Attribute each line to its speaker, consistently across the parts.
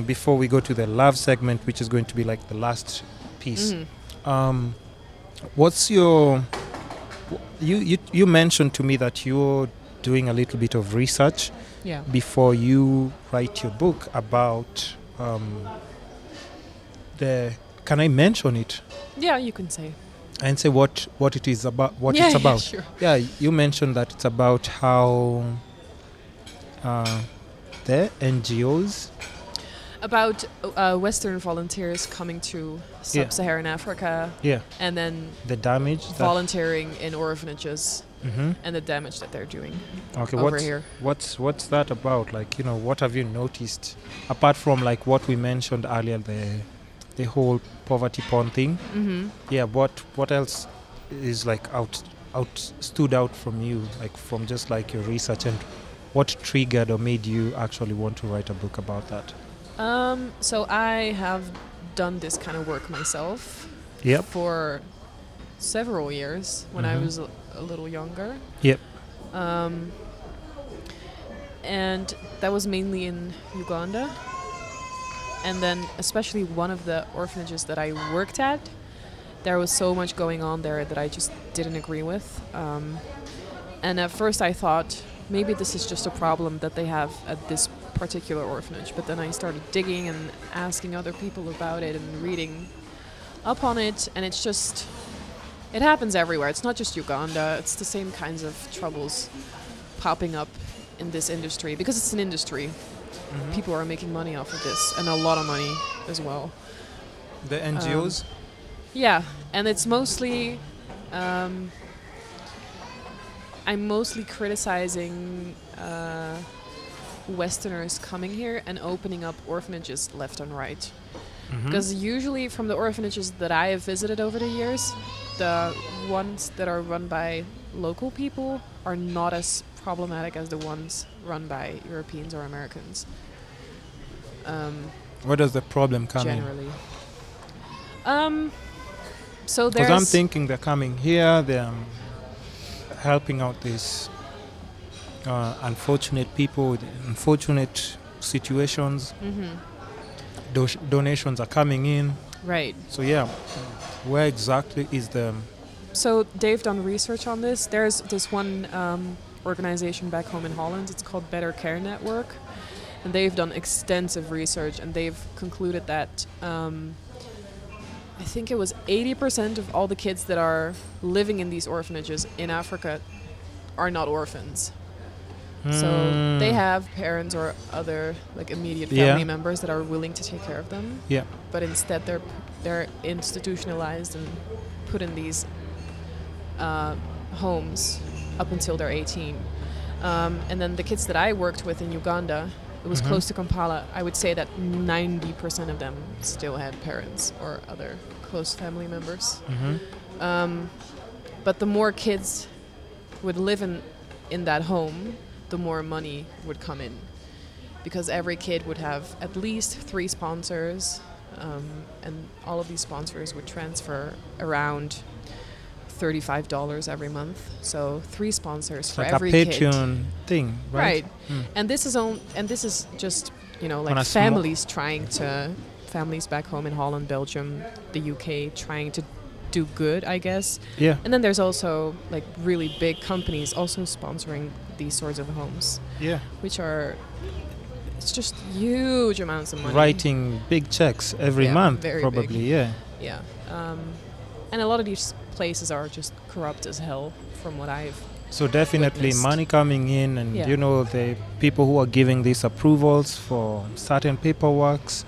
Speaker 1: Before we go to the love segment, which is going to be like the last piece, what's your... You mentioned to me that you're doing a little bit of research before you write your book about the... Can I mention it?
Speaker 2: Yeah, you can say.
Speaker 1: And say what it is about, it's about.
Speaker 2: Yeah, sure.
Speaker 1: Yeah, you mentioned that it's about how the NGOs...
Speaker 2: About Western volunteers coming to sub-Saharan Africa, and then
Speaker 1: the damage,
Speaker 2: volunteering in orphanages, and the damage that they're doing over here.
Speaker 1: What's that about? Like, what have you noticed apart from like what we mentioned earlier, the whole poverty porn thing? Yeah, what else is like stood out from you, like from just like your research, and what triggered or made you actually want to write a book about that?
Speaker 2: So I have done this kind of work myself for several years when I was a little younger. And that was mainly in Uganda. And then especially one of the orphanages that I worked at, there was so much going on there that I just didn't agree with. And at first I thought, maybe this is just a problem that they have at this particular orphanage. But then I started digging and asking other people about it and reading up on it. And it's just, it happens everywhere. It's not just Uganda. It's the same kinds of troubles popping up in this industry because it's an industry. People are making money off of this, and a lot of money as well.
Speaker 1: The NGOs?
Speaker 2: Yeah, and it's mostly... I'm mostly criticizing Westerners coming here and opening up orphanages left and right. Because usually from the orphanages that I have visited over the years, the ones that are run by local people are not as problematic as the ones run by Europeans or Americans.
Speaker 1: Where does the problem come
Speaker 2: generally?
Speaker 1: So there's... Because I'm thinking they're coming here, they're helping out these unfortunate people with unfortunate situations. Donations are coming in. Right. So yeah, where exactly is the...
Speaker 2: So they've done research on this. There's this one organization back home in Holland. It's called Better Care Network. And they've done extensive research, and they've concluded that I think it was 80% of all the kids that are living in these orphanages in Africa are not orphans. So they have parents or other like immediate family members that are willing to take care of them. Yeah. But instead they're institutionalized and put in these homes up until they're 18. And then the kids that I worked with in Uganda, it was close to Kampala, I would say that 90% of them still had parents or other close family members. But the more kids would live in that home, the more money would come in. Because every kid would have at least 3 sponsors, and all of these sponsors would transfer around $35 every month. So 3 sponsors for every kid.
Speaker 1: Like a Patreon thing, right?
Speaker 2: And this is just, like families families back home in Holland, Belgium, the UK, trying to do good, I guess. Yeah. And then there's also like really big companies also sponsoring these sorts of homes. Yeah. Which are, it's just huge amounts of money.
Speaker 1: Writing big checks every month, probably. Big.
Speaker 2: Yeah. And a lot of these places are just corrupt as hell, from what I've
Speaker 1: So definitely
Speaker 2: witnessed.
Speaker 1: Money coming in, and the people who are giving these approvals for certain paperworks,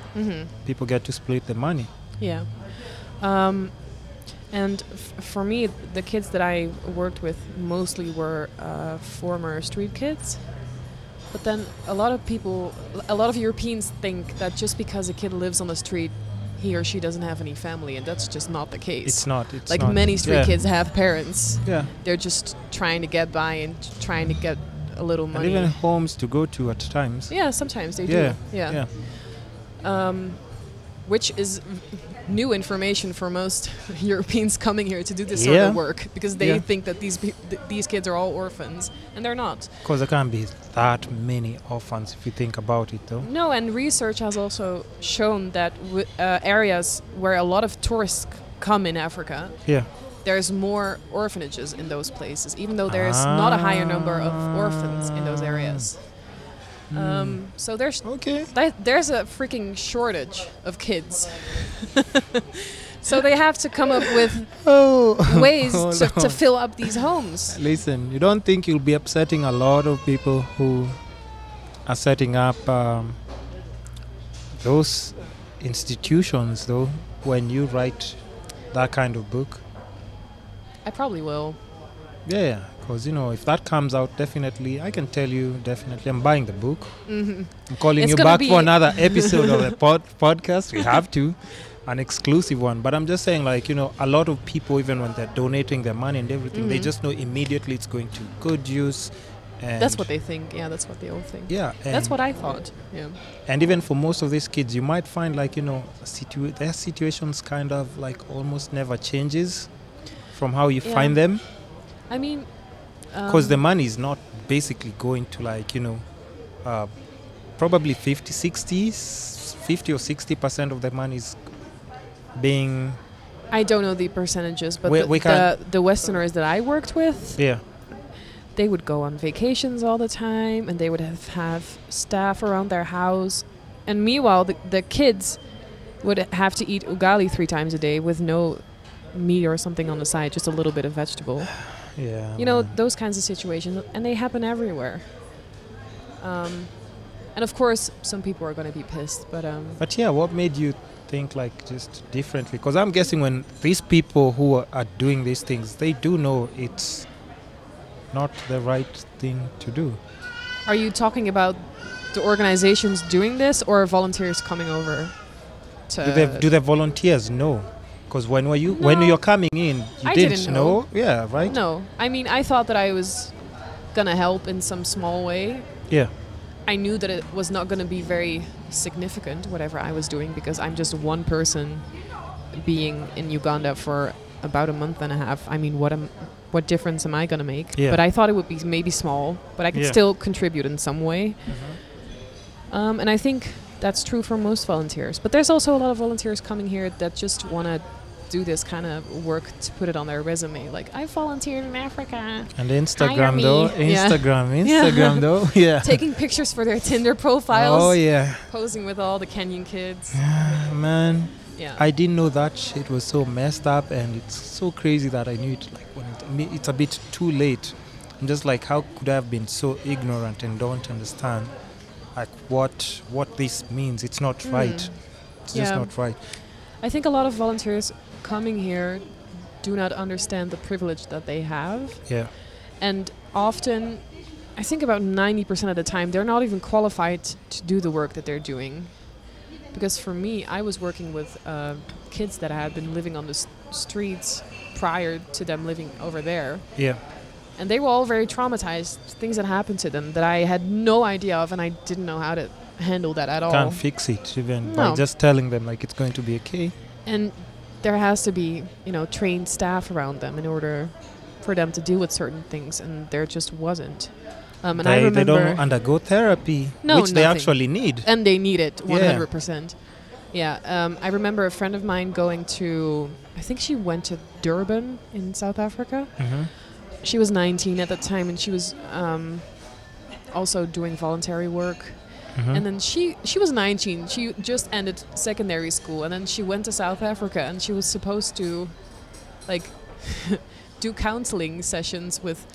Speaker 1: people get to split the money.
Speaker 2: Yeah. And for me, the kids that I worked with mostly were former street kids. But then a lot of Europeans think that just because a kid lives on the street, he or she doesn't have any family, and that's just not the case.
Speaker 1: It's not.
Speaker 2: Many street kids have parents. Yeah. They're just trying to get by and trying to get a little money.
Speaker 1: And even homes to go to at times.
Speaker 2: Yeah, sometimes they do.
Speaker 1: Yeah.
Speaker 2: which is new information for most Europeans coming here to do this sort of work, because they think that these kids are all orphans, and they're not.
Speaker 1: Because there can't be that many orphans if you think about it, though.
Speaker 2: No, and research has also shown that areas where a lot of tourists come in Africa, there's more orphanages in those places, even though there's not a higher number of orphans in those areas. So there's a freaking shortage of kids. So they have to come up with ways to fill up these homes.
Speaker 1: Listen, you don't think you'll be upsetting a lot of people who are setting up those institutions, though, when you write that kind of book?
Speaker 2: I probably will.
Speaker 1: Yeah, because, if that comes out, definitely, I can tell you, definitely, I'm buying the book. I'm calling you back for another episode of the podcast. We have to. An exclusive one. But I'm just saying, a lot of people, even when they're donating their money and everything, they just know immediately it's going to good use. And
Speaker 2: that's what they think. Yeah, that's what they all think.
Speaker 1: Yeah.
Speaker 2: That's what I thought. Yeah.
Speaker 1: And even for most of these kids, you might find, their situations kind of, almost never changes from how you find them.
Speaker 2: I mean,
Speaker 1: because the money is not basically going to probably 50 or 60% of the money is being...
Speaker 2: I don't know the percentages, but the Westerners that I worked with, they would go on vacations all the time, and they would have staff around their house. And meanwhile, the kids would have to eat ugali 3 times a day with no meat or something on the side, just a little bit of vegetable. Yeah, those kinds of situations, and they happen everywhere. And of course, some people are going to be pissed, but
Speaker 1: yeah, what made you think just differently? Because I'm guessing when these people who are doing these things, they do know it's not the right thing to do.
Speaker 2: Are you talking about the organizations doing this, or volunteers coming over to...
Speaker 1: Do the volunteers know? Because when you're coming in, you didn't know. Yeah, right?
Speaker 2: No. I mean, I thought that I was going to help in some small way.
Speaker 1: Yeah.
Speaker 2: I knew that it was not going to be very significant, whatever I was doing, because I'm just one person being in Uganda for about a month and a half. I mean, what difference am I going to make? Yeah. But I thought it would be maybe small, but I could still contribute in some way. And I think that's true for most volunteers. But there's also a lot of volunteers coming here that just want to do this kind of work to put it on their resume. I volunteered in Africa.
Speaker 1: And Instagram though. Yeah.
Speaker 2: Taking pictures for their Tinder profiles.
Speaker 1: Oh, yeah.
Speaker 2: Posing with all the Kenyan kids.
Speaker 1: Man. Yeah. I didn't know that shit was so messed up, and it's so crazy that I knew it when it's a bit too late. I'm just how could I have been so ignorant and don't understand what this means? It's not right. It's just not right.
Speaker 2: I think a lot of volunteers coming here do not understand the privilege that they have.
Speaker 1: Yeah.
Speaker 2: And often, I think about 90% of the time, they're not even qualified to do the work that they're doing. Because for me, I was working with kids that had been living on the streets prior to them living over there.
Speaker 1: Yeah.
Speaker 2: And they were all very traumatized, things that happened to them that I had no idea of, and I didn't know how to handle that at all.
Speaker 1: Can't fix it even by just telling them it's going to be okay.
Speaker 2: And there has to be, trained staff around them in order for them to deal with certain things, and there just wasn't. And I remember
Speaker 1: they don't undergo therapy, which they actually need.
Speaker 2: And they need it, 100%. Yeah. I remember a friend of mine going to, I think she went to Durban in South Africa. Mm-hmm. She was 19 at the time, and she was also doing voluntary work. Mm-hmm. And then she was 19. She just ended secondary school, and then she went to South Africa, and she was supposed to do counseling sessions with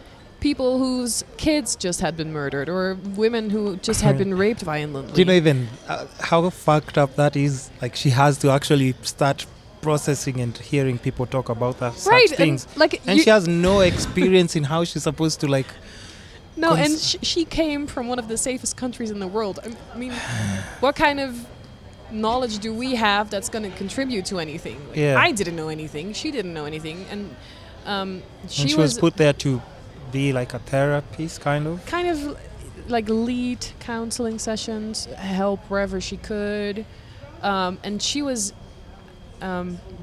Speaker 2: people whose kids just had been murdered, or women who just had been raped violently.
Speaker 1: Do you know even how fucked up that is? She has to actually start processing and hearing people talk about such things. And she has no experience in how she's supposed to
Speaker 2: No, and she came from one of the safest countries in the world. I mean, what kind of knowledge do we have that's going to contribute to anything? I didn't know anything. She didn't know anything. And she was
Speaker 1: put there to be a therapist, kind of?
Speaker 2: Kind of lead counseling sessions, help wherever she could. And she was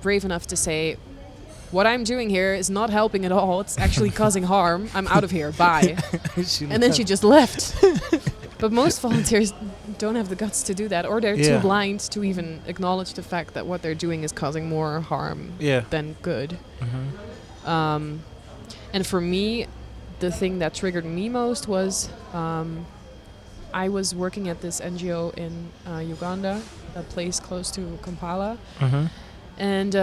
Speaker 2: brave enough to say, what I'm doing here is not helping at all. It's actually causing harm. I'm out of here. Bye. And then she just left. But most volunteers don't have the guts to do that, or they're too blind to even acknowledge the fact that what they're doing is causing more harm than good. And for me, the thing that triggered me most was I was working at this NGO in Uganda, a place close to Kampala. And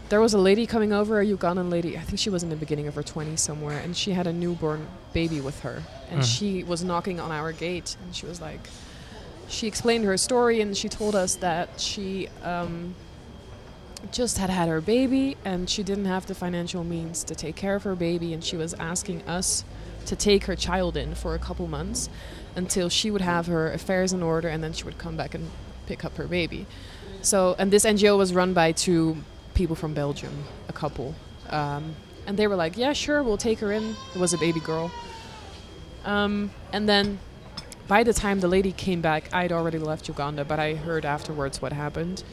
Speaker 2: there was a lady coming over, a Ugandan lady. I think she was in the beginning of her 20s somewhere, and she had a newborn baby with her. And she was knocking on our gate, and she was like, she explained her story, and she told us that she just had her baby, and she didn't have the financial means to take care of her baby, and she was asking us to take her child in for a couple months until she would have her affairs in order, and then she would come back and pick up her baby. So, and this NGO was run by 2 people from Belgium, a couple, and they were like, yeah, sure, we'll take her in. It was a baby girl. And then by the time the lady came back, I'd already left Uganda, but I heard afterwards what happened.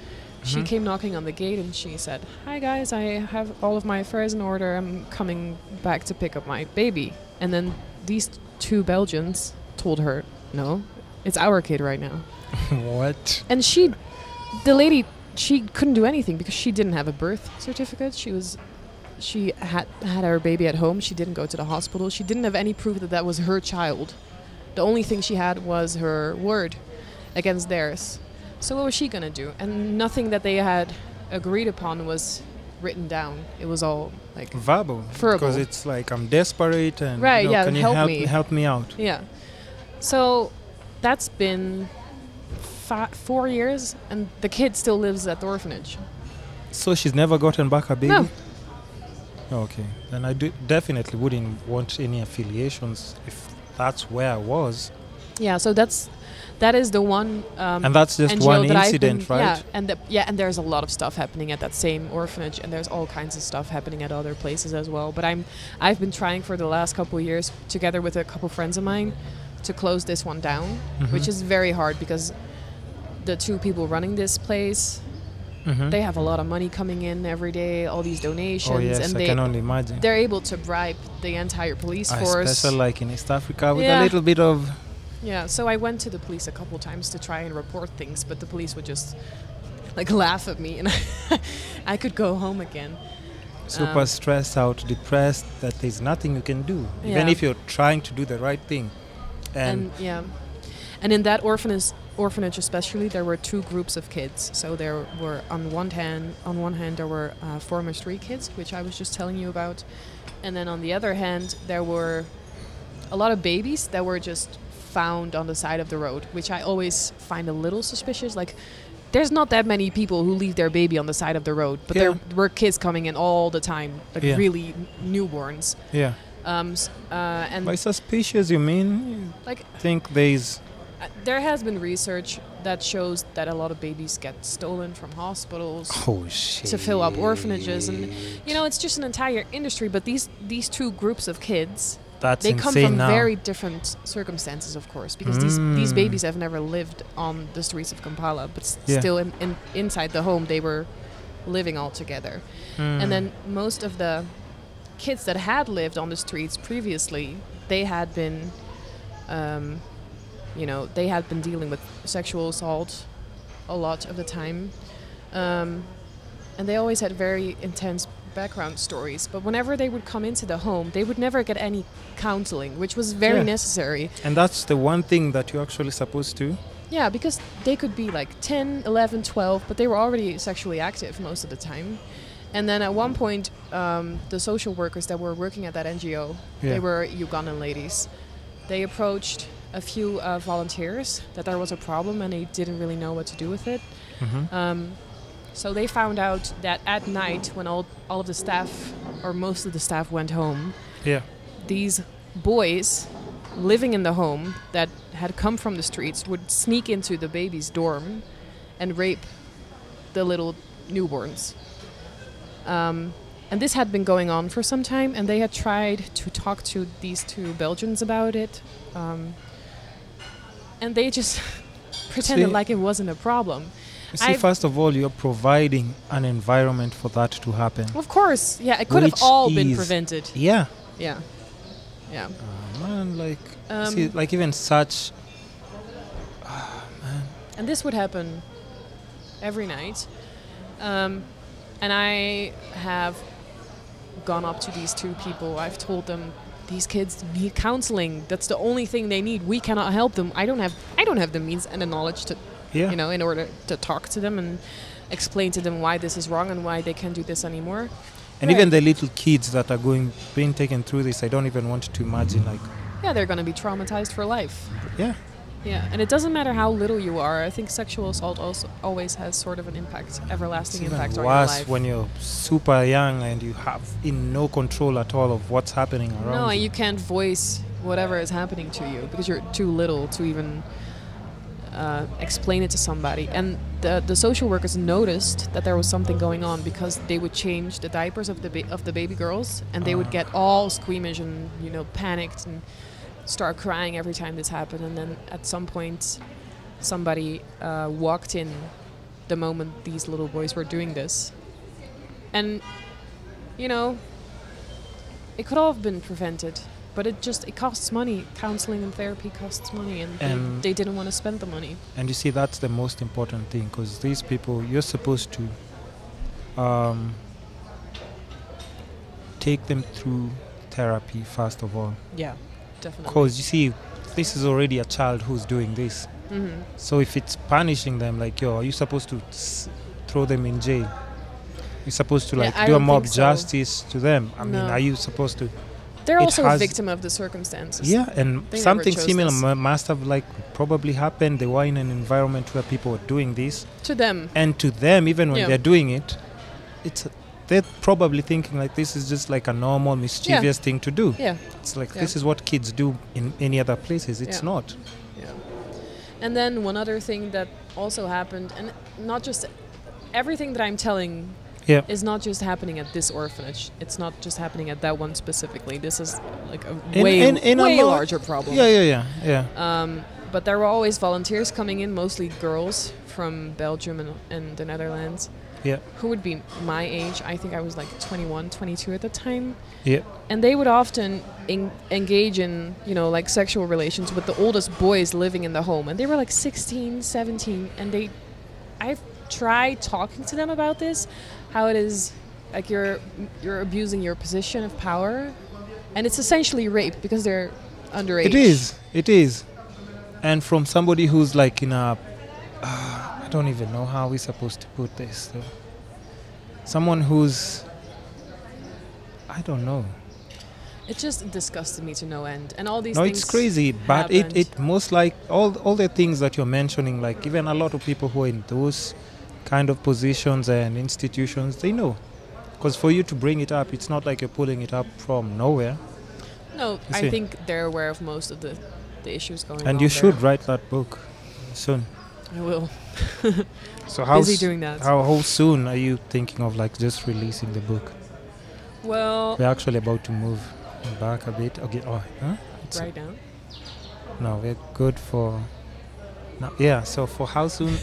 Speaker 2: She came knocking on the gate and she said, hi guys, I have all of my affairs in order. I'm coming back to pick up my baby. And then these 2 Belgians told her, no, it's our kid right now.
Speaker 1: What?
Speaker 2: And the lady, she couldn't do anything because she didn't have a birth certificate. She had her baby at home. She didn't go to the hospital. She didn't have any proof that that was her child. The only thing she had was her word against theirs. So what was she going to do? And nothing that they had agreed upon was written down. It was all like
Speaker 1: verbal. Because it's like, I'm desperate and can you help me out?
Speaker 2: Yeah. So that's been 4 years, and the kid still lives at the orphanage.
Speaker 1: So she's never gotten back her baby?
Speaker 2: No.
Speaker 1: Okay. Then I definitely wouldn't want any affiliations if that's where I was.
Speaker 2: Yeah, so that is the one
Speaker 1: and that's just
Speaker 2: NGO
Speaker 1: one incident, right?
Speaker 2: Yeah, and there's a lot of stuff happening at that same orphanage, and there's all kinds of stuff happening at other places as well. But I've been trying for the last couple of years, together with a couple friends of mine, to close this one down, which is very hard because the 2 people running this place, they have a lot of money coming in every day, all these donations.
Speaker 1: Oh yes,
Speaker 2: and
Speaker 1: I can only imagine.
Speaker 2: They're able to bribe the entire police force.
Speaker 1: Especially like in East Africa with a little bit of...
Speaker 2: Yeah, so I went to the police a couple times to try and report things, but the police would just like laugh at me and I could go home again.
Speaker 1: Super stressed out, depressed, that there's nothing you can do, even if you're trying to do the right thing. And
Speaker 2: in that orphanage especially, there were 2 groups of kids. So there were on one hand there were former street kids, which I was just telling you about, and then on the other hand there were a lot of babies that were just found on the side of the road, which I always find a little suspicious. Like, there's not that many people who leave their baby on the side of the road, but there were kids coming in all the time, like really newborns.
Speaker 1: Yeah.
Speaker 2: And
Speaker 1: by suspicious, you mean?
Speaker 2: Like,
Speaker 1: think there
Speaker 2: has been research that shows that a lot of babies get stolen from hospitals to fill up orphanages, and it's just an entire industry. But these 2 groups of kids, they come from very different circumstances, of course, because these babies have never lived on the streets of Kampala, but still inside the home they were living all together. And then most of the kids that had lived on the streets previously, they had been dealing with sexual assault a lot of the time, and they always had very intense background stories. But whenever they would come into the home, they would never get any counseling, which was very necessary.
Speaker 1: And that's the one thing that you're actually supposed to.
Speaker 2: Yeah, because they could be like 10, 11, 12, but they were already sexually active most of the time. And then at one point, the social workers that were working at that NGO, they were Ugandan ladies. They approached a few volunteers that there was a problem and they didn't really know what to do with it. So they found out that at night, when all of the staff, or most of the staff, went home, these boys living in the home that had come from the streets would sneak into the baby's dorm and rape the little newborns. And this had been going on for some time, and they had tried to talk to these 2 Belgians about it. And they just pretended like it wasn't a problem.
Speaker 1: You see, first of all, you're providing an environment for that to happen.
Speaker 2: Of course. Yeah, it could have all been prevented.
Speaker 1: Yeah.
Speaker 2: Yeah. Yeah.
Speaker 1: Man, like, see, like even such... man.
Speaker 2: And this would happen every night. And I have gone up to these two people. I've told them, these kids need counseling. That's the only thing they need. We cannot help them. I don't have the means and the knowledge to, you know, in order to talk to them and explain to them why this is wrong and why they can't do this anymore.
Speaker 1: And even the little kids that are being taken through this, I don't even want to imagine, like...
Speaker 2: Yeah, they're going to be traumatized for life.
Speaker 1: Yeah.
Speaker 2: Yeah, and it doesn't matter how little you are. I think sexual assault also always has sort of an impact, everlasting impact on your life.
Speaker 1: Worse when you're super young and you have no control at all of what's happening around you.
Speaker 2: No, and you can't voice whatever is happening to you because you're too little to even explain it to somebody. And the social workers noticed that there was something going on because they would change the diapers of the baby girls, and they would get all squeamish and, you know, panicked and start crying every time this happened. And then at some point somebody walked in the moment these little boys were doing this, and, you know, it could all have been prevented, but it costs money. Counseling and therapy costs money, and they didn't want to spend the money.
Speaker 1: And you see, that's the most important thing, because these people, you're supposed to take them through therapy first of all.
Speaker 2: Yeah, definitely.
Speaker 1: Because you see, this is already a child who's doing this.
Speaker 2: Mm-hmm.
Speaker 1: So if it's punishing them, like, are you supposed to throw them in jail? You're supposed to do a mob justice to them. I mean, are you supposed to?
Speaker 2: They're also a victim of the circumstances.
Speaker 1: Yeah, and something similar must have probably happened. They were in an environment where people were doing this
Speaker 2: to them,
Speaker 1: and to them, even when they're doing it, they're probably thinking like this is just like a normal mischievous thing to do.
Speaker 2: Yeah,
Speaker 1: it's like this is what kids do in any other places. It's not.
Speaker 2: Yeah. And then one other thing that also happened, and not just everything that I'm telling.
Speaker 1: Yeah.
Speaker 2: Is not just happening at this orphanage. It's not just happening at that one specifically. This is like a way larger problem.
Speaker 1: Yeah.
Speaker 2: But there were always volunteers coming in, mostly girls from Belgium and the Netherlands.
Speaker 1: Yeah.
Speaker 2: Who would be my age. I think I was like 21, 22 at the time.
Speaker 1: Yeah.
Speaker 2: And they would often engage in, you know, like sexual relations with the oldest boys living in the home. And they were like 16, 17. And I've tried talking to them about this. How it is like you're abusing your position of power, and it's essentially rape because they're underage.
Speaker 1: It is, and from somebody who's like in a, I don't even know how we're supposed to put this. Though. Someone who's, I don't know.
Speaker 2: It just disgusted me to no end, and all these.
Speaker 1: No,
Speaker 2: things
Speaker 1: it's crazy, but it most like all the things that you're mentioning, like even a lot of people who are in those kind of positions and institutions, they know, because for you to bring it up, it's not like you're pulling it up from nowhere.
Speaker 2: No, I think they're aware of most of the issues going on.
Speaker 1: And you should write that book soon.
Speaker 2: I will.
Speaker 1: So how
Speaker 2: busy doing that.
Speaker 1: How soon are you thinking of like just releasing the book?
Speaker 2: Well,
Speaker 1: we're actually about to move back a bit. Okay.
Speaker 2: Right now?
Speaker 1: No, we're good for. No, yeah, so for how soon?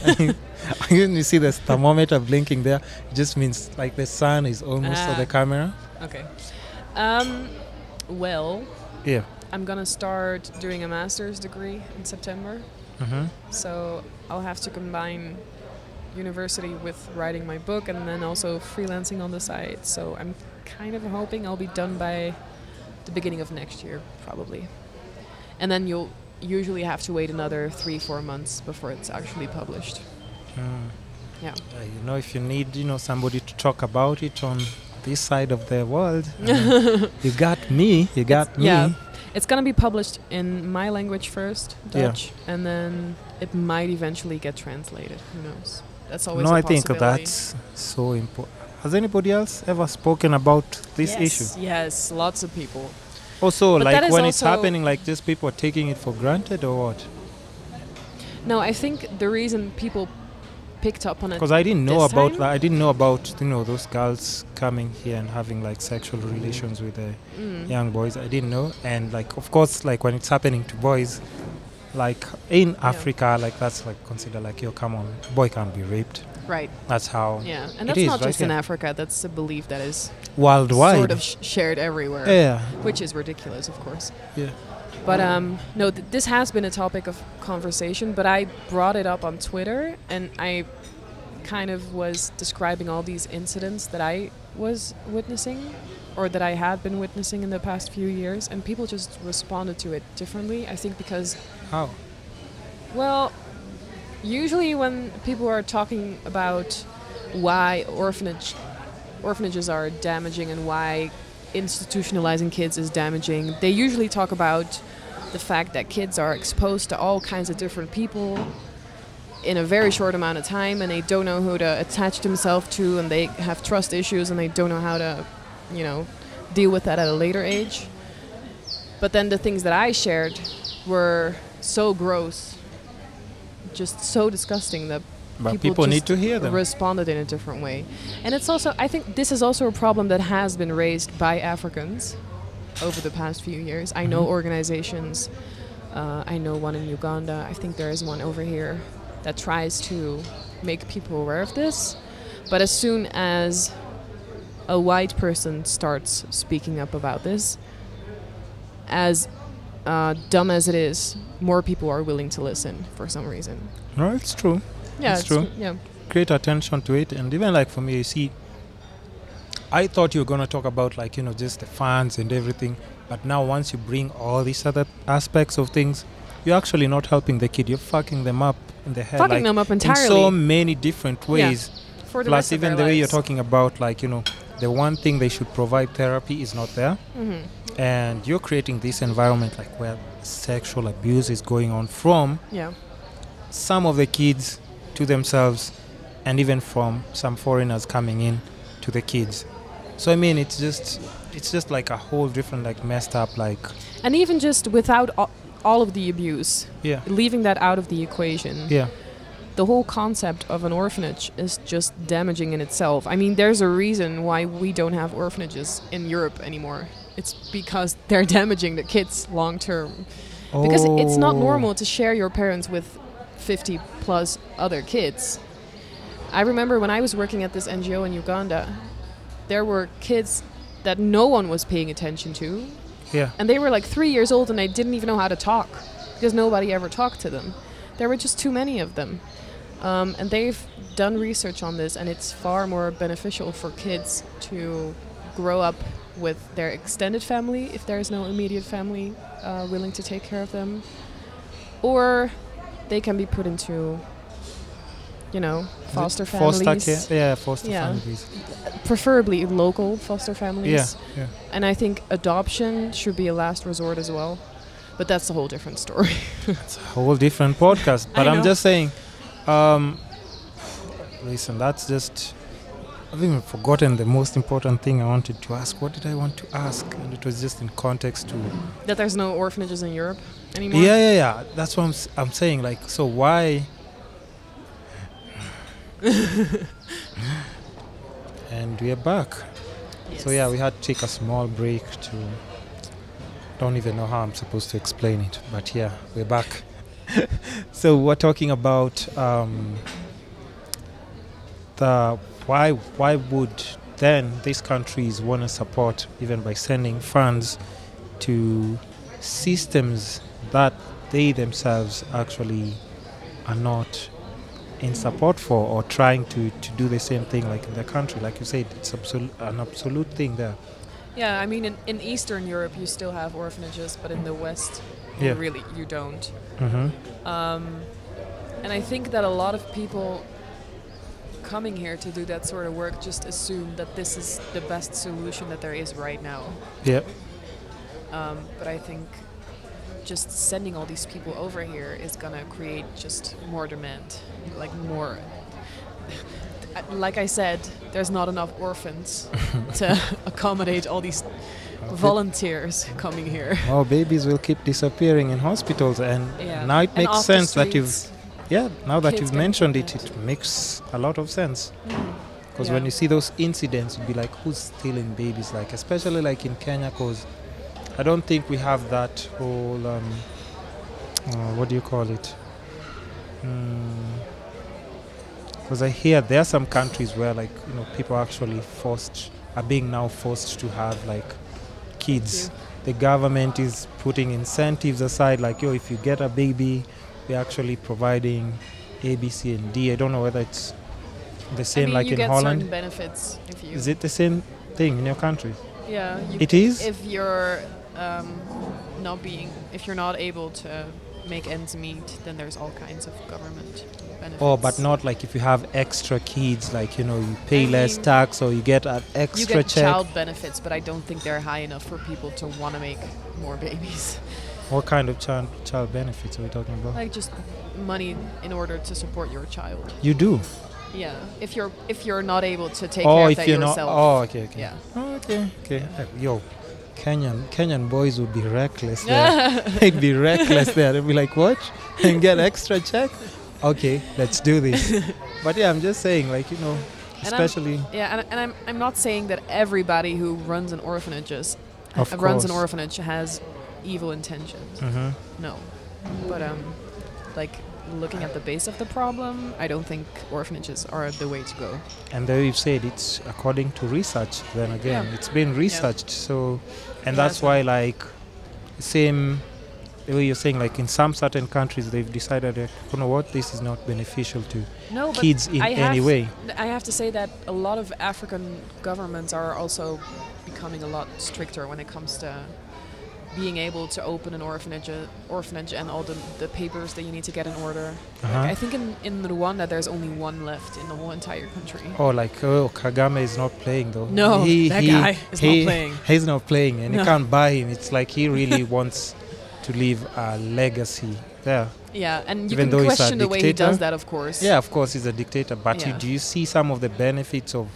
Speaker 1: You see the thermometer blinking there. It just means like the sun is almost on the camera.
Speaker 2: Okay. Well,
Speaker 1: yeah.
Speaker 2: I'm going to start doing a master's degree in September.
Speaker 1: Mm-hmm.
Speaker 2: So I'll have to combine university with writing my book and then also freelancing on the side. So I'm kind of hoping I'll be done by the beginning of next year, probably. And then you'll usually have to wait another 3-4 months before it's actually published. Yeah.
Speaker 1: You know, if you need, somebody to talk about it on this side of the world, you got me.
Speaker 2: Yeah. It's going to be published in my language first, Dutch, and then it might eventually get translated. Who knows? That's always a possibility.
Speaker 1: I think that's so important. Has anybody else ever spoken about this issue?
Speaker 2: Yes, lots of people.
Speaker 1: Also, but like when it's happening, like just people are taking it for granted or what?
Speaker 2: No, I think the reason people picked up on it,
Speaker 1: because I didn't know about those girls coming here and having like sexual relations with the young boys. I didn't know, and like of course, like when it's happening to boys, like in Africa, like that's like considered like, yo, come on, boy can't be raped.
Speaker 2: Right.
Speaker 1: That's how.
Speaker 2: Yeah, and
Speaker 1: it
Speaker 2: that's
Speaker 1: is,
Speaker 2: not
Speaker 1: right?
Speaker 2: just in
Speaker 1: Yeah.
Speaker 2: Africa. That's a belief that is
Speaker 1: Worldwide.
Speaker 2: sort of shared everywhere.
Speaker 1: Yeah.
Speaker 2: Which is ridiculous, of course.
Speaker 1: Yeah.
Speaker 2: But no, this has been a topic of conversation, but I brought it up on Twitter, and I kind of was describing all these incidents that I was witnessing, or that I had been witnessing in the past few years, and people just responded to it differently. I think because,
Speaker 1: How?
Speaker 2: well, usually when people are talking about why orphanages are damaging and why institutionalizing kids is damaging, they usually talk about the fact that kids are exposed to all kinds of different people in a very short amount of time, and they don't know who to attach themselves to, and they have trust issues, and they don't know how to, deal with that at a later age. But then the things that I shared were so gross, just so disgusting, that
Speaker 1: But people need
Speaker 2: just
Speaker 1: to hear them.
Speaker 2: responded in a different way. And it's also, I think this is also a problem that has been raised by Africans over the past few years. I know organizations, I know one in Uganda, I think there is one over here, that tries to make people aware of this. But as soon as a white person starts speaking up about this, as dumb as it is, more people are willing to listen for some reason.
Speaker 1: No, it's true.
Speaker 2: Yeah,
Speaker 1: it's true.
Speaker 2: Yeah.
Speaker 1: Create attention to it. And even like for me, you see, I thought you were going to talk about like, just the fans and everything. But now once you bring all these other aspects of things, you're actually not helping the kid. You're fucking them up in the head.
Speaker 2: Fucking
Speaker 1: like,
Speaker 2: them up entirely.
Speaker 1: in so many different ways.
Speaker 2: Yeah. For the
Speaker 1: Plus,
Speaker 2: rest of
Speaker 1: even
Speaker 2: their
Speaker 1: the way you're
Speaker 2: lives.
Speaker 1: talking about like, the one thing they should provide therapy is not there.
Speaker 2: Mm-hmm.
Speaker 1: And you're creating this environment like where sexual abuse is going on from some of the kids to themselves, and even from some foreigners coming in to the kids. So I mean, it's just like a whole different, like messed up, like.
Speaker 2: And even just without all of the abuse, leaving that out of the equation, the whole concept of an orphanage is just damaging in itself. I mean, there's a reason why we don't have orphanages in Europe anymore. It's because they're damaging the kids long term. Because it's not normal to share your parents with 50 plus other kids. I remember when I was working at this NGO in Uganda, there were kids that no one was paying attention to.
Speaker 1: Yeah.
Speaker 2: And they were like 3 years old, and they didn't even know how to talk because nobody ever talked to them. There were just too many of them. And they've done research on this, and it's far more beneficial for kids to grow up with their extended family, if there is no immediate family willing to take care of them. Or they can be put into, foster families.
Speaker 1: Foster families.
Speaker 2: Preferably local foster families.
Speaker 1: Yeah.
Speaker 2: And I think adoption should be a last resort as well. But that's a whole different story.
Speaker 1: It's a whole different podcast. But I'm just saying, listen, that's just... I've even forgotten the most important thing I wanted to ask. What did I want to ask? And it was just in context to...
Speaker 2: That there's no orphanages in Europe anymore?
Speaker 1: Yeah. That's what I'm saying. Like, so why... And we are back.
Speaker 2: Yes.
Speaker 1: So yeah, we had to take a small break to... Don't even know how I'm supposed to explain it. But yeah, we're back. So we're talking about the... Why would then these countries want to support, even by sending funds to systems that they themselves actually are not in support for, or trying to do the same thing like in their country? Like you said, it's an absolute thing there.
Speaker 2: Yeah, I mean, in Eastern Europe you still have orphanages, but in the West you don't.
Speaker 1: Mm-hmm.
Speaker 2: And I think that a lot of people coming here to do that sort of work just assume that this is the best solution that there is right now.
Speaker 1: Yep.
Speaker 2: But I think just sending all these people over here is gonna create just more demand, like more. Like I said, there's not enough orphans to accommodate all these volunteers coming here.
Speaker 1: Oh, babies will keep disappearing in hospitals, and now it makes sense that you've. Yeah, now that you've mentioned it, it makes a lot of sense. Because when you see those incidents, you'd be like, who's stealing babies? Like, especially like in Kenya, because I don't think we have that whole what do you call it? Because I hear there are some countries where like people actually are being now forced to have like kids. The government is putting incentives aside, like if you get a baby, we're actually providing A, B, C, and D. I don't know whether it's the same like in Holland.
Speaker 2: You get certain benefits if you.
Speaker 1: Is it the same thing in your country?
Speaker 2: Yeah.
Speaker 1: It is.
Speaker 2: If you're if you're not able to make ends meet, then there's all kinds of government benefits.
Speaker 1: Oh, but not like if you have extra kids, like you pay less tax or you get an extra
Speaker 2: you get
Speaker 1: check.
Speaker 2: Child benefits, but I don't think they're high enough for people to want to make more babies.
Speaker 1: What kind of child benefits are we talking about?
Speaker 2: Like just money in order to support your child.
Speaker 1: You do?
Speaker 2: Yeah. If you're not able to take care of that yourself.
Speaker 1: Okay.
Speaker 2: Yeah.
Speaker 1: Oh, okay. Yeah. Yo, Kenyan boys would be reckless there. They'd be reckless there. They'd be like, what? And get extra check? Okay, let's do this. But yeah, I'm just saying, like, especially.
Speaker 2: And I'm not saying that everybody who runs an orphanage has evil intentions.
Speaker 1: Mm-hmm.
Speaker 2: No. But like looking at the base of the problem, I don't think orphanages are the way to go.
Speaker 1: And there you've said it's according to research. Then again, it's been researched. So, and that's why like same the way you're saying, like in some certain countries they've decided that, this is not beneficial to kids in any way.
Speaker 2: I have to say that a lot of African governments are also becoming a lot stricter when it comes to being able to open an orphanage and all the papers that you need to get in order.
Speaker 1: Uh-huh.
Speaker 2: Like I think in Rwanda there's only one left in the whole entire country.
Speaker 1: Kagame is not playing though.
Speaker 2: No, that guy is not playing.
Speaker 1: He's not playing and you can't buy him. It's like he really wants to leave a legacy there.
Speaker 2: Yeah, and you
Speaker 1: Even
Speaker 2: can
Speaker 1: though
Speaker 2: question
Speaker 1: he's a
Speaker 2: the way he does that, of course.
Speaker 1: Yeah, of course he's a dictator, but do you see some of the benefits of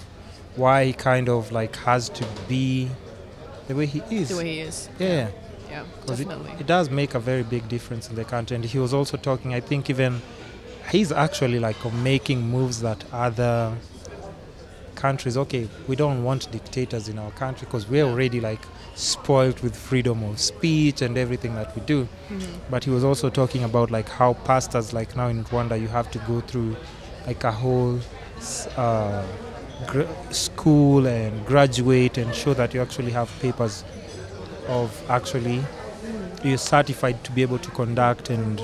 Speaker 1: why he kind of like has to be the way he is?
Speaker 2: The way he is.
Speaker 1: Yeah.
Speaker 2: Yeah,
Speaker 1: because
Speaker 2: definitely.
Speaker 1: it does make a very big difference in the country. And he was also talking, I think even he's actually like making moves that other countries, we don't want dictators in our country because we're already like spoiled with freedom of speech and everything that we do.
Speaker 2: Mm-hmm.
Speaker 1: But he was also talking about like how pastors, like now in Rwanda, you have to go through like a whole school and graduate and show that you actually have papers of actually you're certified to be able to conduct and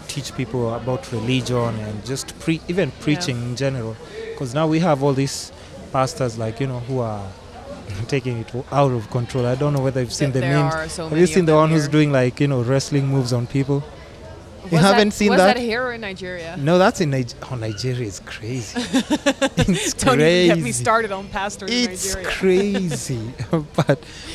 Speaker 1: teach people about religion and just preaching in general. Because now we have all these pastors like who are taking it out of control. I don't know whether you've seen the memes. Have you seen the one who's doing like wrestling moves on people? You haven't seen that?
Speaker 2: Was that here or in Nigeria?
Speaker 1: No, that's in Nigeria. Oh, Nigeria is crazy. It's
Speaker 2: Don't
Speaker 1: crazy.
Speaker 2: even get me started on pastors in Nigeria.
Speaker 1: It's crazy.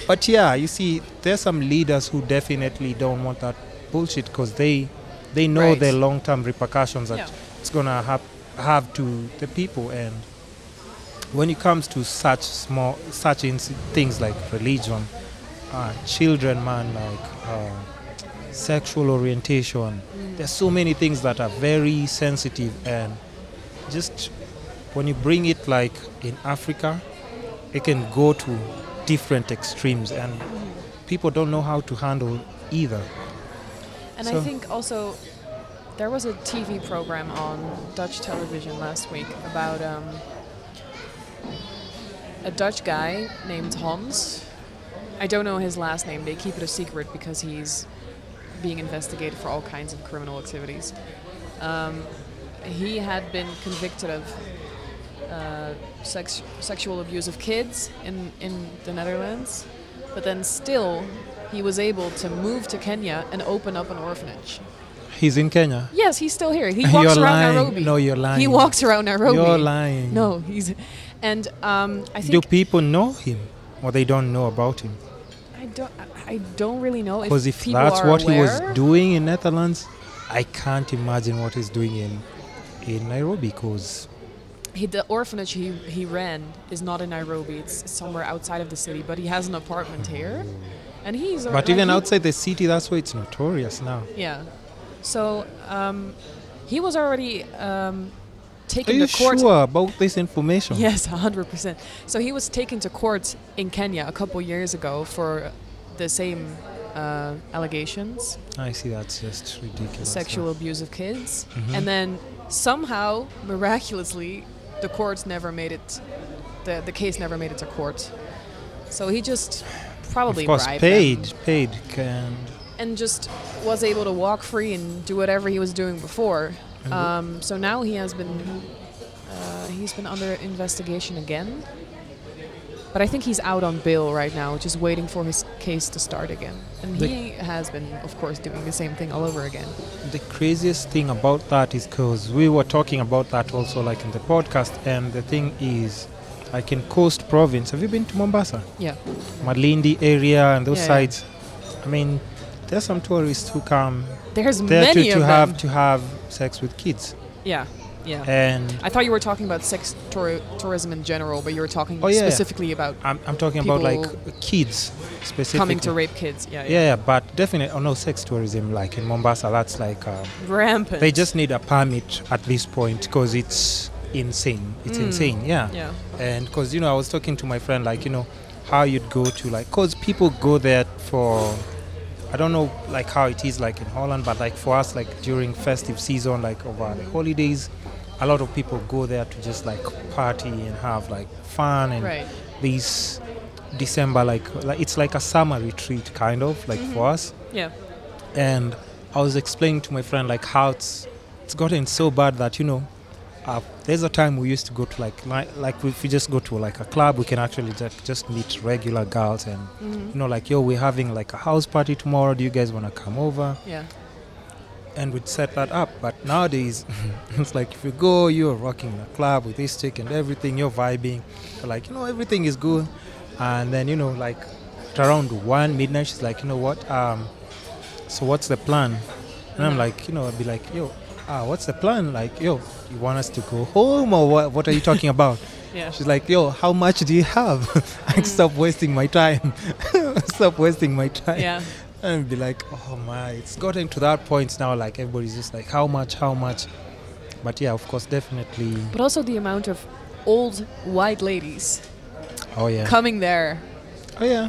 Speaker 1: But yeah, you see, there's some leaders who definitely don't want that bullshit because they know the long-term repercussions that it's going to have to the people. And when it comes to such things like religion, children, sexual orientation, there's so many things that are very sensitive, and just when you bring it like in Africa, it can go to different extremes and people don't know how to handle either.
Speaker 2: And I think also there was a TV program on Dutch television last week about a Dutch guy named Hans. I don't know his last name. They keep it a secret because he's being investigated for all kinds of criminal activities. He had been convicted of sexual abuse of kids in the Netherlands, but then still he was able to move to Kenya and open up an orphanage.
Speaker 1: He's in Kenya?
Speaker 2: Yes, he's still here. He walks around Nairobi.
Speaker 1: No, you're lying.
Speaker 2: He walks around Nairobi.
Speaker 1: You're lying.
Speaker 2: No, he's... And I think...
Speaker 1: Do people know him or they don't know about him?
Speaker 2: I don't really know
Speaker 1: because if that's what he was doing in Netherlands, I can't imagine what he's doing in Nairobi. Because
Speaker 2: the orphanage he ran is not in Nairobi; it's somewhere outside of the city. But he has an apartment here, and he's.
Speaker 1: But even outside the city, that's why it's notorious now.
Speaker 2: Yeah, so he was already taken
Speaker 1: to court. Are you sure about this information?
Speaker 2: Yes, 100%. So he was taken to court in Kenya a couple years ago for the same allegations,
Speaker 1: I see. That's just ridiculous.
Speaker 2: sexual abuse of kids,
Speaker 1: Mhm.
Speaker 2: and then somehow, miraculously, the court never made it. The case never made it to court. So he just probably
Speaker 1: of course,
Speaker 2: bribed
Speaker 1: paid,
Speaker 2: and just was able to walk free and do whatever he was doing before.
Speaker 1: And
Speaker 2: So now he's been under investigation again. But I think he's out on bail right now, just waiting for his case to start again. And he has been, of course, doing the same thing all over again.
Speaker 1: The craziest thing about that is because we were talking about that also like in the podcast, and the thing is, like in Coast Province, have you been to Mombasa?
Speaker 2: Yeah.
Speaker 1: Malindi area and those
Speaker 2: Yeah,
Speaker 1: sides. I mean, there's some tourists who come
Speaker 2: There's
Speaker 1: there
Speaker 2: many
Speaker 1: to
Speaker 2: of
Speaker 1: have
Speaker 2: them.
Speaker 1: to have sex with kids.
Speaker 2: Yeah, yeah.
Speaker 1: And
Speaker 2: I thought you were talking about sex tourism in general, but you were talking
Speaker 1: Oh, yeah.
Speaker 2: specifically about
Speaker 1: I'm talking about like
Speaker 2: People
Speaker 1: kids specifically.
Speaker 2: coming to rape kids. Yeah,
Speaker 1: Yeah, but definitely, no, sex tourism like in Mombasa, that's like
Speaker 2: Rampant.
Speaker 1: they just need a permit at this point because it's insane. It's insane, yeah.
Speaker 2: Yeah.
Speaker 1: And because, I was talking to my friend, like, how you'd go to, like, because people go there for, I don't know, like, how it is, like, in Holland, but, like, for us, like, during festive season, like, over the holidays, a lot of people go there to just, like, party and have, like, fun. And
Speaker 2: Right.
Speaker 1: these December, like it's like a summer retreat, kind of, like, for us.
Speaker 2: Yeah.
Speaker 1: And I was explaining to my friend, like, how it's gotten so bad that, there's a time we used to go to like if we just go to like a club, we can actually just meet regular girls and like, yo, we're having like a house party tomorrow, do you guys want to come over?
Speaker 2: Yeah.
Speaker 1: And we'd set that up. But nowadays it's like, if you go, you're rocking the club with this chick and everything, you're vibing, you're like, everything is good. And then, like at around 1 midnight, she's like, what, so what's the plan? And I'm like, I'd be like, yo, what's the plan? Like, yo, you want us to go home or what are you talking about?
Speaker 2: Yeah.
Speaker 1: She's like, yo, how much do you have? Like, stop wasting my time. Stop wasting my time.
Speaker 2: Yeah.
Speaker 1: And I'd be like, oh my, it's gotten to that point now, like everybody's just like, how much? But yeah, of course, definitely.
Speaker 2: But also the amount of old white ladies
Speaker 1: Oh yeah.
Speaker 2: coming there,
Speaker 1: Oh yeah.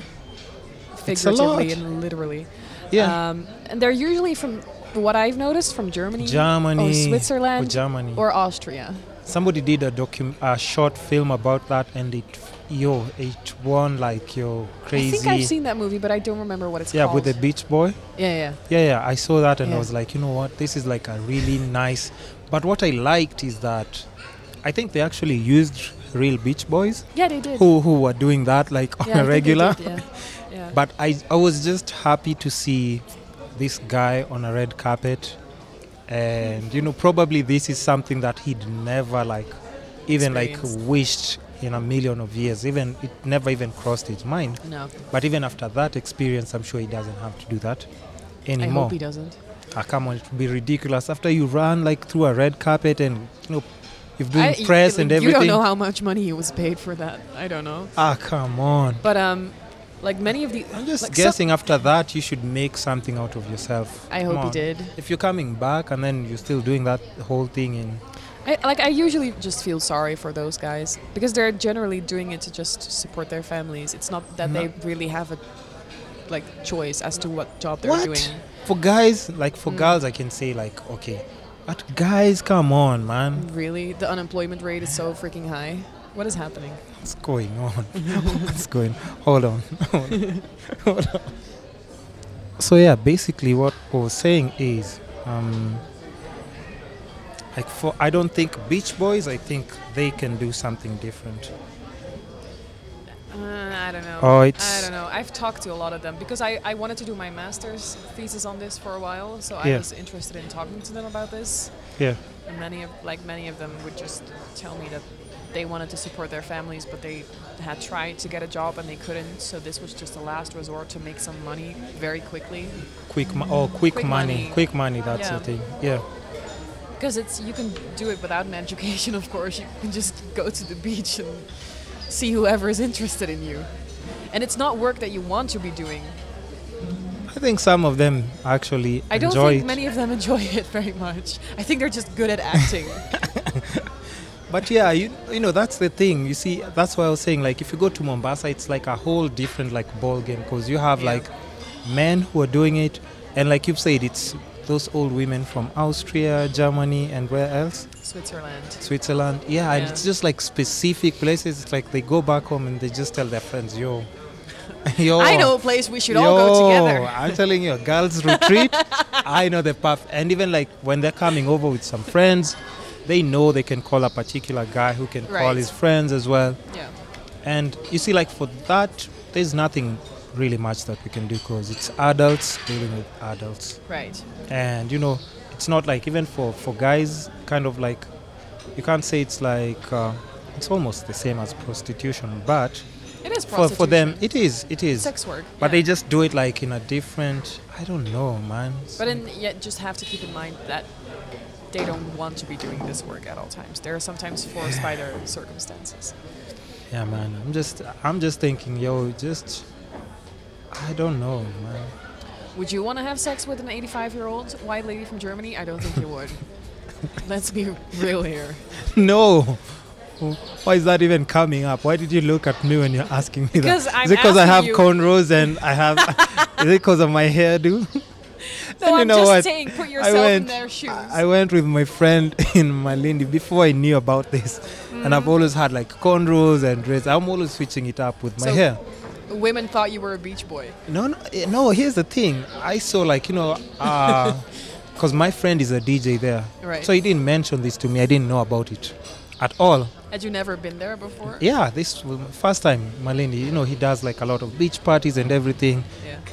Speaker 1: It's a lot.
Speaker 2: figuratively and literally.
Speaker 1: Yeah.
Speaker 2: And they're usually from what I've noticed from Germany,
Speaker 1: Germany.
Speaker 2: or Switzerland,
Speaker 1: Or Germany.
Speaker 2: or Austria.
Speaker 1: Somebody did a short film about that, and it won like crazy.
Speaker 2: I think I've seen that movie, but I don't remember what it's
Speaker 1: Yeah,
Speaker 2: called.
Speaker 1: with the Beach Boy.
Speaker 2: Yeah.
Speaker 1: Yeah, I saw that and I
Speaker 2: Yeah.
Speaker 1: was like, you know what, this is like a really nice. But what I liked is that I think they actually used real Beach Boys
Speaker 2: Yeah, they did.
Speaker 1: who were doing that like on
Speaker 2: Yeah, I
Speaker 1: a
Speaker 2: think they
Speaker 1: regular.
Speaker 2: did, yeah.
Speaker 1: But I was just happy to see this guy on a red carpet, and probably this is something that he'd never even
Speaker 2: Experienced.
Speaker 1: wished in a million of years. Even it never even crossed his mind.
Speaker 2: No,
Speaker 1: But even after that experience, I'm sure he doesn't have to do that
Speaker 2: I
Speaker 1: anymore.
Speaker 2: hope he doesn't.
Speaker 1: Come on, it would be ridiculous after you run through a red carpet and you've been press and everything.
Speaker 2: You don't know how much money he was paid for that. I don't know.
Speaker 1: Come on.
Speaker 2: But like many of the,
Speaker 1: I'm just
Speaker 2: like
Speaker 1: guessing after that you should make something out of yourself.
Speaker 2: I
Speaker 1: Come
Speaker 2: hope he
Speaker 1: on.
Speaker 2: did.
Speaker 1: If you're coming back and then you're still doing that whole thing in
Speaker 2: I usually just feel sorry for those guys because they're generally doing it to just support their families. It's not that they really have a choice as to what job they're
Speaker 1: What?
Speaker 2: doing.
Speaker 1: For guys, for girls, I can say okay, but guys, come on, man,
Speaker 2: Really, the unemployment rate is so freaking high. What is happening?
Speaker 1: what's going on? What's going? Hold on. Hold on. So yeah, basically, what I was saying is, I don't think Beach Boys. I think they can do something different.
Speaker 2: I don't know.
Speaker 1: Oh,
Speaker 2: I don't know. I've talked to a lot of them because I wanted to do my master's thesis on this for a while, so I
Speaker 1: Yeah.
Speaker 2: was interested in talking to them about this.
Speaker 1: Yeah.
Speaker 2: And many of them would just tell me that they wanted to support their families, but they had tried to get a job and they couldn't. So this was just a last resort to make some money very quickly.
Speaker 1: Quick
Speaker 2: Quick
Speaker 1: money.
Speaker 2: money.
Speaker 1: Quick money. That's
Speaker 2: Yeah.
Speaker 1: the thing. Yeah.
Speaker 2: Because you can do it without an education, of course. You can just go to the beach and see whoever is interested in you. And it's not work that you want to be doing.
Speaker 1: I think some of them actually
Speaker 2: I don't
Speaker 1: enjoy
Speaker 2: think
Speaker 1: it.
Speaker 2: many of them enjoy it very much. I think they're just good at acting.
Speaker 1: But yeah, you know that's the thing. You see, that's why I was saying if you go to Mombasa, it's like a whole different ball game because you have
Speaker 2: Yeah.
Speaker 1: men who are doing it. And like you've said, it's those old women from Austria, Germany, and where else? Switzerland. Yeah, and it's just like specific places. It's like they go back home and they just tell their friends, yo,
Speaker 2: I know a place we should all go together.
Speaker 1: I'm telling you, girls retreat. I know the path. And even like when they're coming over with some friends, they know they can call a particular guy who can call his friends as well.
Speaker 2: Yeah.
Speaker 1: And you see, like for that, there's nothing really much that we can do because it's adults dealing with adults.
Speaker 2: Right.
Speaker 1: And, you know, it's not like even for guys, kind of like, you can't say it's like, it's almost the same as prostitution, but
Speaker 2: it is prostitution.
Speaker 1: For them, it is.
Speaker 2: Sex work.
Speaker 1: But they just do it like in a different, I don't know, man.
Speaker 2: But just have to keep in mind that they don't want to be doing this work at all times. They're sometimes forced by their circumstances.
Speaker 1: Yeah, man. I'm just thinking, I don't know, man.
Speaker 2: Would you want to have sex with an 85-year-old white lady from Germany? I don't think you would. Let's be real here.
Speaker 1: No. Why is that even coming up? Why did you look at me when you're asking me that?
Speaker 2: Is
Speaker 1: it because I have cornrows and I have... is it because of my hairdo?
Speaker 2: No, I'm just saying, put yourself in their shoes.
Speaker 1: I went with my friend in Malindi before I knew about this. And I've always had like cornrows and dreads. I'm always switching it up with my hair.
Speaker 2: Women thought you were a beach boy.
Speaker 1: No, here's the thing. I saw like, because my friend is a DJ there.
Speaker 2: Right.
Speaker 1: So he didn't mention this to me. I didn't know about it at all.
Speaker 2: Had you never been there before?
Speaker 1: Yeah, this was my first time, Malindi. He does like a lot of beach parties and everything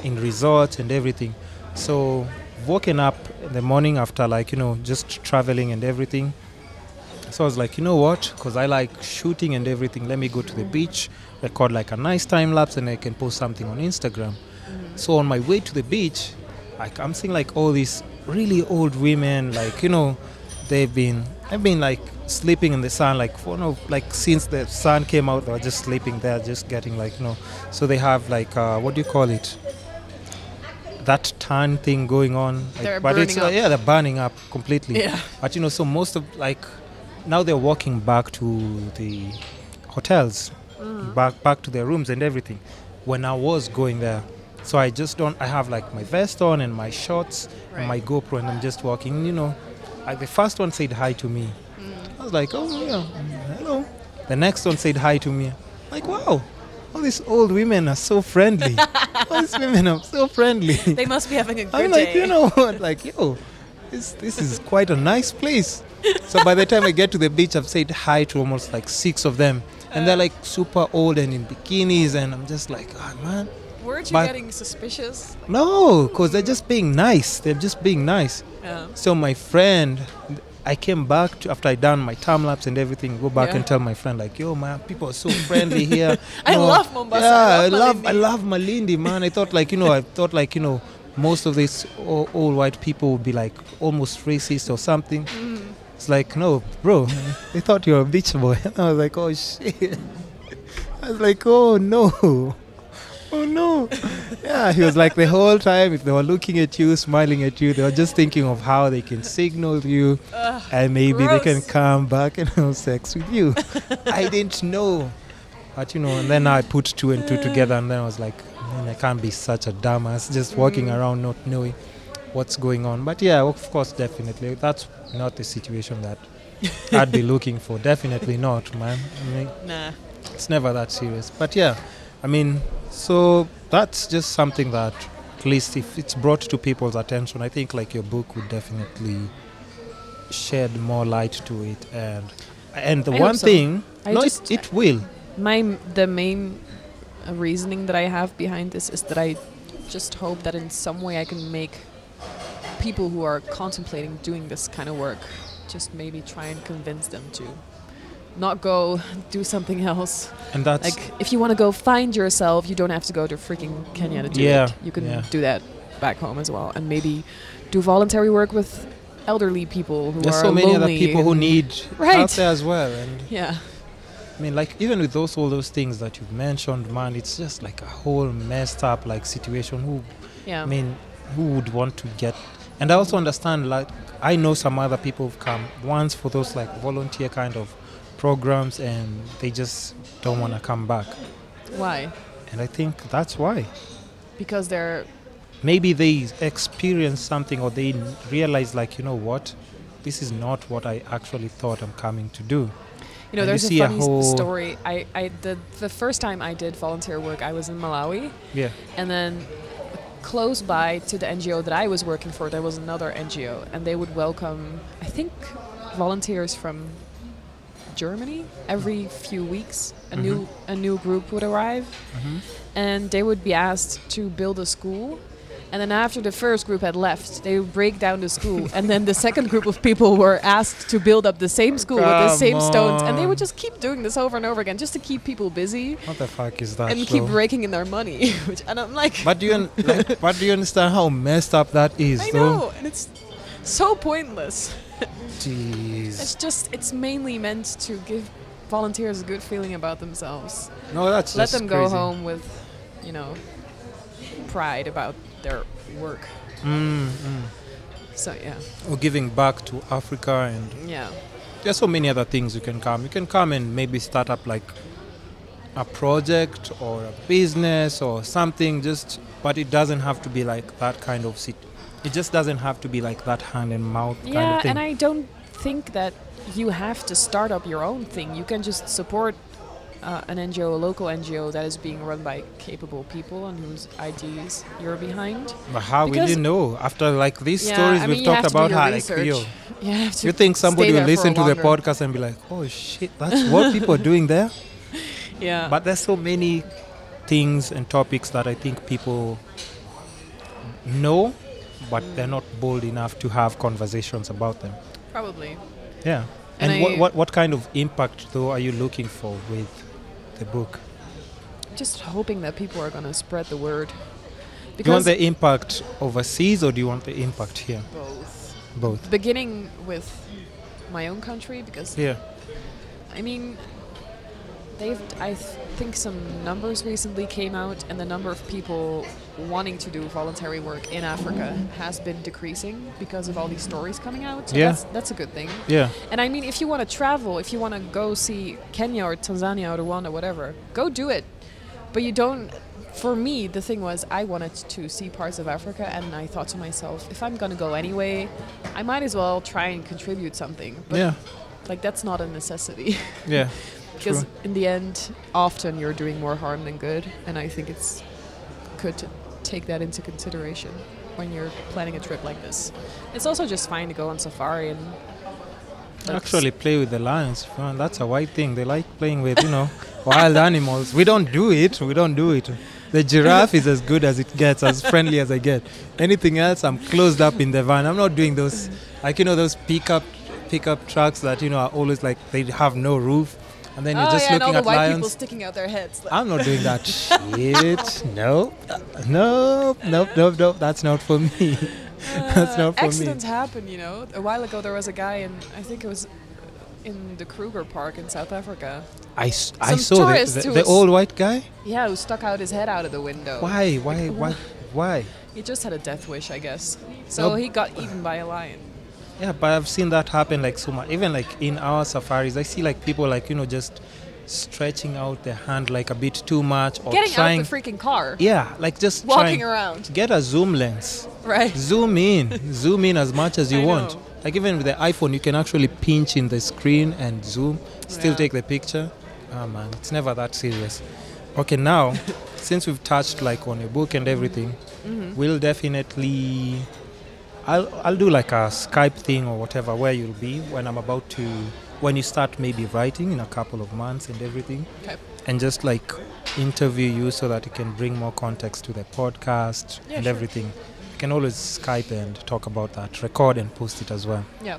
Speaker 1: in resorts and everything. So waking up in the morning after like, just traveling and everything. So I was like, you know what? Because I like shooting and everything. Let me go to the beach, record like a nice time lapse and I can post something on Instagram. So on my way to the beach, like I'm seeing like all these really old women, like, they've been like sleeping in the sun, like since the sun came out, they were just sleeping there, just getting like, so they have like, what do you call it? That tan thing going on.
Speaker 2: They're burning up.
Speaker 1: They're burning up completely.
Speaker 2: Yeah.
Speaker 1: But, so most of like, now they're walking back to the hotels, back to their rooms and everything. When I was going there, so I have like my vest on and my shorts and my GoPro and I'm just walking, like the first one said hi to me. I was like, oh yeah, hello. The next one said hi to me. Like, wow, all these old women are so friendly. All these women are so friendly.
Speaker 2: They must be having a good
Speaker 1: I'm like,
Speaker 2: day.
Speaker 1: you know what, like, this is quite a nice place. So by the time I get to the beach, I've said hi to almost like 6 of them. And they're like super old and in bikinis. And I'm just like, man.
Speaker 2: Weren't you getting suspicious?
Speaker 1: No, because they're just being nice. They're just being nice.
Speaker 2: Yeah.
Speaker 1: So my friend, I came back after I done my time lapse and everything, go back and tell my friend like, yo man, people are so friendly here.
Speaker 2: I love Mombasa.
Speaker 1: Yeah, I love Malindi, man. I thought like, most of these old white people would be like almost racist or something. It's like, no, bro, they thought you were a beach boy. I was like, oh shit. I was like, oh no. Oh no. Yeah, he was like the whole time, if they were looking at you, smiling at you, they were just thinking of how they can signal you and maybe
Speaker 2: gross.
Speaker 1: they can come back and have sex with you. I didn't know. But and then I put 2 and 2 together and then I was like, man, I can't be such a dumbass just walking around not knowing what's going on. But yeah, of course, definitely. That's not the situation that I'd be looking for. Definitely not, man. I mean,
Speaker 2: nah.
Speaker 1: It's never that serious. But yeah, I mean, so that's just something that, at least if it's brought to people's attention, I think like your book would definitely shed more light to it. And the one thing, it will.
Speaker 2: The main reasoning that I have behind this is that I just hope that in some way I can make people who are contemplating doing this kind of work just maybe try and convince them to not go do something else.
Speaker 1: And that's
Speaker 2: like, if you want to go find yourself, you don't have to go to freaking Kenya to do it. You can do that back home as well, and maybe do voluntary work with elderly people who
Speaker 1: There's
Speaker 2: are
Speaker 1: so many
Speaker 2: lonely
Speaker 1: other people who need help there as well. And
Speaker 2: yeah.
Speaker 1: I mean, like, even with all those things that you've mentioned, man, it's just like a whole messed up like situation. I mean, who would want to get? And I also understand, like, I know some other people who've come once for those like volunteer kind of programs and they just don't want to come back.
Speaker 2: Why?
Speaker 1: And I think that's why.
Speaker 2: Because they're
Speaker 1: maybe they experience something or they realize like, you know what, this is not what I actually thought I'm coming to do.
Speaker 2: You know,
Speaker 1: And
Speaker 2: there's
Speaker 1: you
Speaker 2: a
Speaker 1: see a
Speaker 2: funny
Speaker 1: whole-
Speaker 2: story. The first time I did volunteer work, I was in Malawi,
Speaker 1: Yeah.
Speaker 2: and then close by to the NGO that I was working for, there was another NGO, and they would welcome, I think, volunteers from Germany every few weeks. A new group would arrive, and they would be asked to build a school. And then after the first group had left, they would break down the school. And then the second group of people were asked to build up the same school with the same
Speaker 1: Come
Speaker 2: stones. And they
Speaker 1: on.
Speaker 2: would just keep doing this over and over again just to keep people busy
Speaker 1: What the fuck is that?
Speaker 2: and keep
Speaker 1: though?
Speaker 2: raking in their money. And I'm like,
Speaker 1: But do you but do you understand how messed up that is?
Speaker 2: I
Speaker 1: though?
Speaker 2: know. And it's so pointless.
Speaker 1: Jeez.
Speaker 2: It's mainly meant to give volunteers a good feeling about themselves.
Speaker 1: No, that's
Speaker 2: Let
Speaker 1: just
Speaker 2: them go
Speaker 1: crazy.
Speaker 2: home with, you know, pride about their work. So yeah,
Speaker 1: Or giving back to Africa, and
Speaker 2: yeah.
Speaker 1: there's so many other things you can come. You can come and maybe start up like a project or a business or something, but it doesn't have to be like that kind of it just doesn't have to be like that hand and mouth kind
Speaker 2: Yeah,
Speaker 1: of thing.
Speaker 2: and I don't think that you have to start up your own thing. You can just support an NGO, a local NGO that is being run by capable people and whose ideas you're behind.
Speaker 1: But how will
Speaker 2: because-
Speaker 1: you know after like these
Speaker 2: Yeah,
Speaker 1: stories
Speaker 2: I mean,
Speaker 1: we've
Speaker 2: you have
Speaker 1: talked
Speaker 2: to do
Speaker 1: about
Speaker 2: your
Speaker 1: how like
Speaker 2: research.
Speaker 1: yo,
Speaker 2: You have to
Speaker 1: you think somebody
Speaker 2: stay
Speaker 1: will
Speaker 2: there
Speaker 1: listen
Speaker 2: for
Speaker 1: to the
Speaker 2: longer.
Speaker 1: podcast and be like, oh shit, that's what people are doing there?
Speaker 2: Yeah.
Speaker 1: But there's so many things and topics that I think people know, but they're not bold enough to have conversations about them.
Speaker 2: Probably.
Speaker 1: Yeah.
Speaker 2: And
Speaker 1: And what kind of impact though are you looking for with the book?
Speaker 2: Just hoping that people are going to spread the word.
Speaker 1: Do you want
Speaker 2: Because
Speaker 1: the impact overseas or do you want the impact here?
Speaker 2: both.
Speaker 1: Both.
Speaker 2: Beginning with my own country, because
Speaker 1: Yeah.
Speaker 2: I mean, I think some numbers recently came out, and the number of people wanting to do voluntary work in Africa has been decreasing because of all these stories coming out. So
Speaker 1: Yeah.
Speaker 2: that's a good thing.
Speaker 1: Yeah.
Speaker 2: And I mean, if you want to travel, if you want to go see Kenya or Tanzania or Rwanda, whatever, go do it. But you don't. For me, the thing was, I wanted to see parts of Africa, and I thought to myself, if I'm gonna go anyway, I might as well try and contribute something. But
Speaker 1: Yeah.
Speaker 2: like, that's not a necessity.
Speaker 1: Yeah.
Speaker 2: Because
Speaker 1: True.
Speaker 2: in the end, often you're doing more harm than good, and I think it's good to take that into consideration when you're planning a trip like this. It's also just fine to go on safari and like,
Speaker 1: Actually play with the lions. Man, that's a white thing. They like playing with, wild animals. We don't do it. The giraffe is as good as it gets, as friendly as I get. Anything else, I'm closed up in the van. I'm not doing those, those pickup trucks that, are always like, they have no roof. And then you're just
Speaker 2: and all
Speaker 1: looking
Speaker 2: the
Speaker 1: at
Speaker 2: white people
Speaker 1: lions.
Speaker 2: sticking out their heads. Like,
Speaker 1: I'm not doing that shit. No. That's not for me. That's not for me.
Speaker 2: accidents happen, A while ago, there was a guy I think it was in the Kruger Park in South Africa.
Speaker 1: I
Speaker 2: Some
Speaker 1: saw
Speaker 2: tourist who
Speaker 1: the
Speaker 2: was-
Speaker 1: old white guy.
Speaker 2: Yeah, who stuck out his head out of the window.
Speaker 1: Why?
Speaker 2: He just had a death wish, I guess. So
Speaker 1: No.
Speaker 2: he got eaten by a lion.
Speaker 1: Yeah, but I've seen that happen like so much. Even like in our safaris, I see like people like, just stretching out their hand like a bit too much or
Speaker 2: Getting
Speaker 1: trying.
Speaker 2: out the freaking car.
Speaker 1: Yeah, like just
Speaker 2: Walking
Speaker 1: trying.
Speaker 2: around.
Speaker 1: Get a zoom lens.
Speaker 2: Right.
Speaker 1: Zoom in as much as you
Speaker 2: I
Speaker 1: want.
Speaker 2: know.
Speaker 1: Like even with the iPhone, you can actually pinch in the screen and zoom, still
Speaker 2: Yeah.
Speaker 1: take the picture. Oh man, it's never that serious. Okay, now, since we've touched like on a book and everything, we'll definitely, I'll do like a Skype thing or whatever where you'll be when you start maybe writing in a couple of months and everything.
Speaker 2: Okay.
Speaker 1: And just like interview you so that you can bring more context to the podcast
Speaker 2: Yeah,
Speaker 1: and
Speaker 2: sure.
Speaker 1: everything. You can always Skype and talk about that, record and post it as well.
Speaker 2: Yeah.